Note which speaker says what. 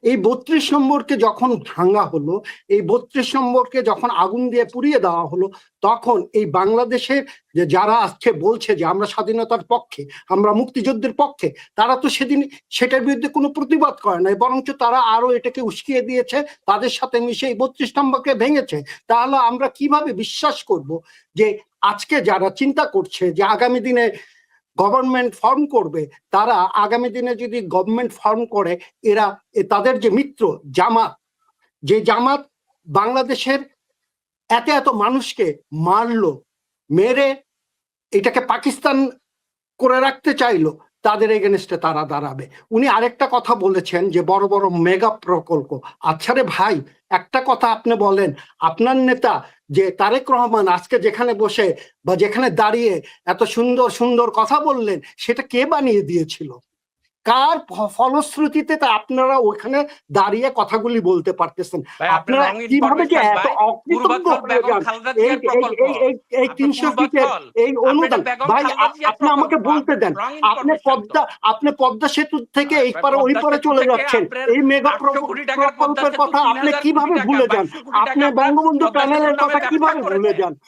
Speaker 1: এই 32 নম্বরকে যখন ভাঙা হলো, এই 32 নম্বরকে যখন আগুন দিয়ে পুড়িয়ে দেওয়া হলো, তখন এই বাংলাদেশের যে যারা আজকে বলছে যে আমরা স্বাধীনতার পক্ষে, আমরা মুক্তিযুদ্ধের পক্ষে, তারা তো সেদিন সেটার বিরুদ্ধে কোনো প্রতিবাদ করে নাই, বরঞ্চ তারা আরো এটাকে উস্কিয়ে দিয়েছে, তাদের সাথে মিশে এই 32 নম্বরকে ভেঙেছে। তাহলে আমরা কিভাবে বিশ্বাস করব যে আজকে যারা চিন্তা করছে যে আগামী দিনে গভর্নমেন্ট ফর্ম করবে, তারা আগামী দিনে যদি গভর্নমেন্ট ফর্ম করে, এরা তাদের যে মিত্র জামাত, যে জামাত বাংলাদেশের এত এত মানুষকে মারলো, মেরে এটাকে পাকিস্তান করে রাখতে চাইলো, তাদের এগেনস্টে তারা দাঁড়াবে। উনি আরেকটা কথা বলেছেন যে বড় বড় মেগা প্রকল্প। আচ্ছা রে ভাই, একটা কথা আপনি বলেন, আপনার নেতা যে তারেক রহমান আজকে যেখানে বসে বা যেখানে দাঁড়িয়ে এত সুন্দর সুন্দর কথা বললেন, সেটা কে বানিয়ে দিয়েছিল? কার ফলশ্রুতিতে তা আপনারা ওখানে দাঁড়িয়ে কথাগুলি বলতে পারতেছেন? আপনারা কিভাবে যে এত অকৃতজ্ঞ হয়ে যান? এই 300 ফিটের এই অনুদান, ভাই আপনি আমাকে বলতে দেন, আপনি পদ্মা সেতু থেকে এই পারে ওই পারে চলে যাচ্ছেন, এই মেগা প্রকল্পের কথা আপনি কিভাবে ভুলে যান? আপনি বঙ্গবন্ধু টানেলের কথা কিভাবে ভুলে যান?